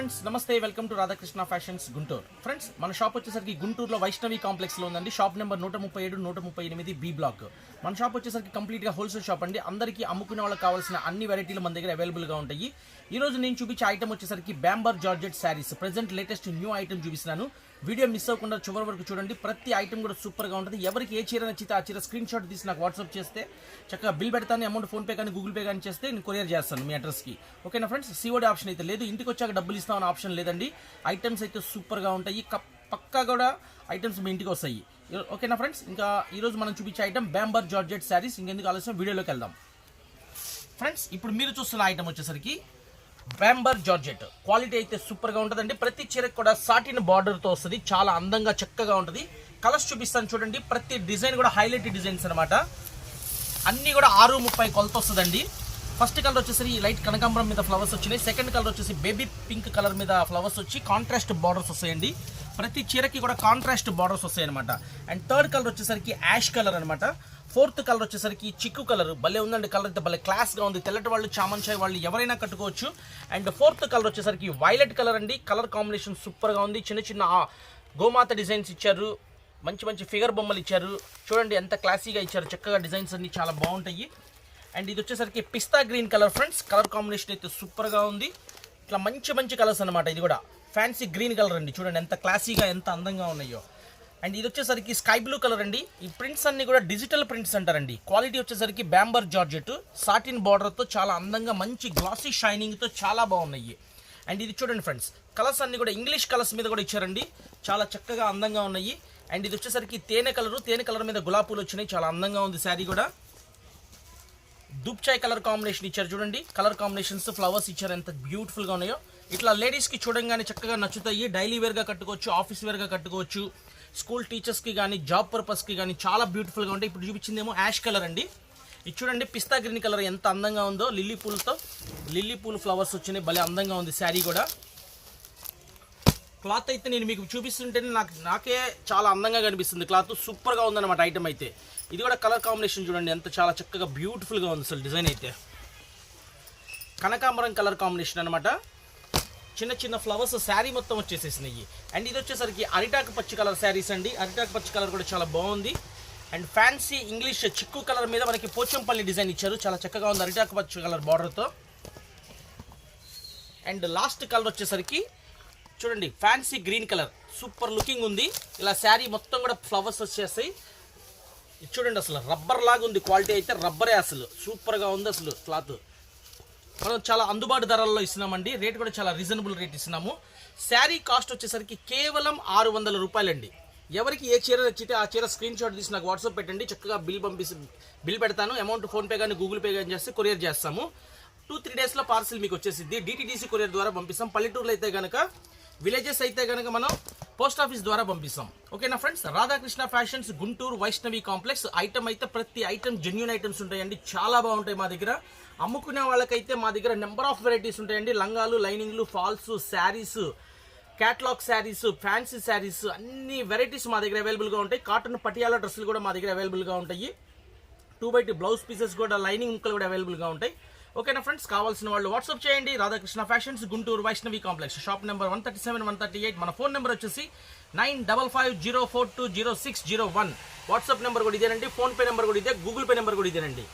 Friends నమస్తే, welcome to Radhakrishna fashions Guntur. Friends మన shop వచ్చేసరికి గుంటూరులో వైష్ణవి కాంప్లెక్స్లో ఉందండి. Shop number 137 138 B block. మన షాప్ వచ్చేసరికి కంప్లీట్గా హోల్సేల్ షాప్ అండి. అందరికీ అమ్ముకునే వాళ్ళకి కావాల్సిన అన్ని వెరైటీలు మన దగ్గర అవైలబుల్గా ఉంటాయి. ఈ రోజు నేను చూపించే ఐటమ్ వచ్చేసరికి బ్యాంబర్ georgette sarees. Present latest new item చూపిస్తున్నాను. వీడియో మిస్ అవ్వకుండా చివరి వరకు చూడండి. ప్రతి ఐటమ్ కూడా సూపర్గా ఉంటుంది. ఎవరికి ఏ చీర నచ్చితే ఆ చీర స్క్రీన్ షాట్ తీసి నాకు వాట్సాప్ చేస్తే చక్కగా బిల్ పెడతాను. అమౌంట్ ఫోన్పే కానీ గూగుల్ పే కానీ చేస్తే నేను కొరియర్ చేస్తాను మీ అడ్రస్కి. ఓకేనా ఫ్రెండ్స్? సిఓడి ఆప్షన్ అయితే లేదు, ఇంటికి వచ్చాక డబ్బులు ఇస్తామని ఆప్షన్ లేదండి. ఐటమ్స్ అయితే సూపర్గా ఉంటాయి. పక్కా కూడా ఐటమ్స్ మీ ఇంటికి వస్తాయి. ఓకేనా ఫ్రెండ్స్? ఇంకా ఈరోజు మనం చూపించే ఐటమ్ బ్యాంబర్ జార్జెట్ శారీస్. ఇంకెందుకు ఆలస్యం, వీడియోలోకి వెళ్దాం. ఫ్రెండ్స్ ఇప్పుడు మీరు చూస్తున్న ఐటమ్ వచ్చేసరికి బ్యాంబర్ జార్జెట్. క్వాలిటీ అయితే సూపర్గా ఉంటుందండి. ప్రతి చీరకు కూడా సాటిన్ బార్డర్తో వస్తుంది. చాలా అందంగా చక్కగా ఉంటుంది. కలర్స్ చూపిస్తాను చూడండి. ప్రతి డిజైన్ కూడా హైలైట్ డిజైన్స్ అనమాట. అన్నీ కూడా 6:30 కొలత వస్తుందండి. ఫస్ట్ కలర్ వచ్చేసరి లైట్ కనకాంబరం మీద ఫ్లవర్స్ వచ్చినాయి. సెకండ్ కలర్ వచ్చేసి బేబీ పింక్ కలర్ మీద ఫ్లవర్స్ వచ్చి కాంట్రాస్ట్ బార్డర్స్ వస్తాయండి. ప్రతి చీరకి కూడా కాంట్రాస్ట్ బార్డర్స్ వస్తాయి అనమాట. అండ్ థర్డ్ కలర్ వచ్చేసరికి యాష్ కలర్ అనమాట. ఫోర్త్ కలర్ వచ్చేసరికి చిక్కు కలర్. భలే ఉందండి. కలర్ అయితే భలే క్లాస్గా ఉంది. తెల్లటి వాళ్ళు, చామంచాయి వాళ్ళు ఎవరైనా కట్టుకోవచ్చు. అండ్ ఫోర్త్ కలర్ వచ్చేసరికి వైలెట్ కలర్ అండి. కలర్ కాంబినేషన్ సూపర్గా ఉంది. చిన్న చిన్న గోమాత డిజైన్స్ ఇచ్చారు. మంచి మంచి ఫిగర్ బొమ్మలు ఇచ్చారు. చూడండి ఎంత క్లాసీగా ఇచ్చారు. చక్కగా డిజైన్స్ అన్ని చాలా బాగుంటాయి. అండ్ ఇది వచ్చేసరికి pista green colour. Friends colour combination అయితే సూపర్గా ఉంది. ఇట్లా మంచి మంచి కలర్స్ అనమాట. ఇది కూడా ఫ్యాన్సీ గ్రీన్ కలర్ అండి. చూడండి ఎంత క్లాసీగా ఎంత అందంగా ఉన్నాయో. అండ్ ఇది వచ్చేసరికి స్కై బ్లూ కలర్ అండి. ఈ ప్రింట్స్ అన్ని కూడా డిజిటల్ ప్రింట్స్ అంటారండి. క్వాలిటీ వచ్చేసరికి బ్యాంబర్ జార్జెట్ సాటిన్ బార్డర్తో చాలా అందంగా మంచి గ్లాసీ షైనింగ్తో చాలా బాగున్నాయి. అండ్ ఇది చూడండి ఫ్రెండ్స్, కలర్స్ అన్ని కూడా ఇంగ్లీష్ కలర్స్ మీద కూడా ఇచ్చారండి. చాలా చక్కగా అందంగా ఉన్నాయి. అండ్ ఇది వచ్చేసరికి తేనె కలరు. తేనె కలర్ మీద గులాబీలు వచ్చినాయి. చాలా అందంగా ఉంది శారీ కూడా. దుప్చాయ్ కలర్ కాంబినేషన్ ఇచ్చారు చూడండి. కలర్ కాంబినేషన్స్ ఫ్లవర్స్ ఇచ్చారు. ఎంత బ్యూటిఫుల్గా ఉన్నాయో. ఇట్లా లేడీస్కి చూడంగానే చక్కగా నచ్చుతాయి. డైలీ వేర్గా కట్టుకోవచ్చు, ఆఫీస్ వేర్గా కట్టుకోవచ్చు, స్కూల్ టీచర్స్కి కానీ జాబ్ పర్పస్కి కానీ చాలా బ్యూటిఫుల్గా ఉంటాయి. ఇప్పుడు చూపించిందేమో యాష్ కలర్ అండి. ఇది చూడండి పిస్తా గ్రీన్ కలర్ ఎంత అందంగా ఉందో. లిల్లీ పూల్ ఫ్లవర్స్ వచ్చినాయి. భలే అందంగా ఉంది శారీ కూడా. క్లాత్ అయితే నేను మీకు చూపిస్తుంటేనే నాకే చాలా అందంగా కనిపిస్తుంది. క్లాత్ సూపర్గా ఉందన్నమాట ఐటమ్ అయితే. ఇది కూడా కలర్ కాంబినేషన్ చూడండి ఎంత చాలా చక్కగా బ్యూటిఫుల్గా ఉంది. అసలు డిజైన్ అయితే కనకాంబరం కలర్ కాంబినేషన్ అనమాట. చిన్న చిన్న ఫ్లవర్స్ శారీ మొత్తం వచ్చేసేసినాయి. అండ్ ఇది వచ్చేసరికి అరిటాకు పచ్చి కలర్ శారీస్ అండి. అరిటాకు పచ్చి కలర్ కూడా చాలా బాగుంది. అండ్ ఫ్యాన్సీ ఇంగ్లీష్ చిక్కు కలర్ మీద మనకి పోచంపల్లి డిజైన్ ఇచ్చారు. చాలా చక్కగా ఉంది అరిటాకు పచ్చి కలర్ బార్డర్తో. అండ్ లాస్ట్ కలర్ వచ్చేసరికి చూడండి fancy green colour. Super looking ఉంది. ఇలా శారీ మొత్తం కూడా ఫ్లవర్స్ వచ్చేస్తాయి. చూడండి అసలు రబ్బర్ లాగా ఉంది. క్వాలిటీ అయితే రబ్బరే. అసలు సూపర్గా ఉంది. అసలు క్లాత్ మనం చాలా అందుబాటు ధరల్లో ఇస్తున్నామండి. రేట్ కూడా చాలా రీజనబుల్ రేట్ ఇస్తున్నాము. శారీ కాస్ట్ వచ్చేసరికి కేవలం 600 రూపాయలండి. ఎవరికి ఏ చీర నచ్చితే ఆ చీర స్క్రీన్ షాట్ తీసి నాకు వాట్సాప్ పెట్టండి. చక్కగా బిల్ పెడతాను. అమౌంట్ ఫోన్పే కానీ గూగుల్ పే కానీ చేస్తే కొరియర్ చేస్తాము. 2-3 డేస్లో పార్సిల్ మీకు వచ్చేసింది. డిటీడీసీ కొరియర్ ద్వారా పంపిస్తాం. పల్లెటూరులో అయితే కనుక, విలేజెస్ అయితే కనుక మనం పోస్ట్ ఆఫీస్ ద్వారా పంపిస్తాం. ఓకేనా friends? Radhakrishna fashions Guntur Vaishnavi complex. Item అయితే ప్రతి ఐటమ్ జెన్యూన్ ఐటమ్స్ ఉంటాయండి. చాలా బాగుంటాయి మా దగ్గర. అమ్ముకునే వాళ్ళకైతే మా దగ్గర నెంబర్ ఆఫ్ వెరైటీస్ ఉంటాయండి. లంగాలు, లైనింగ్లు, falls, sarees, catalogue sarees, fancy sarees అన్ని వెరైటీస్ మా దగ్గర అవైలబుల్గా ఉంటాయి. కాటన్ పటియాలా డ్రెస్సులు కూడా మా దగ్గర అవైలబుల్గా ఉంటాయి. 2x2 బ్లౌజ్ పీసెస్ కూడా, లైనింగ్ ముక్కలు కూడా అవైలబుల్గా ఉంటాయి. ఓకేనా ఫ్రెండ్స్? కావాల్సిన వాళ్ళు వాట్సాప్ చేయండి. Radhakrishna fashions Guntur Vaishnavi complex. Shop number 137 138. మన ఫోన్ నెంబర్ వచ్చేసి 9550420601. వాట్సాప్ నెంబర్ కూడా ఇదేనండి. ఫోన్పే నెంబర్ కూడా ఇదే. గూగుల్ పే నెంబర్ కూడా ఇదేనండి.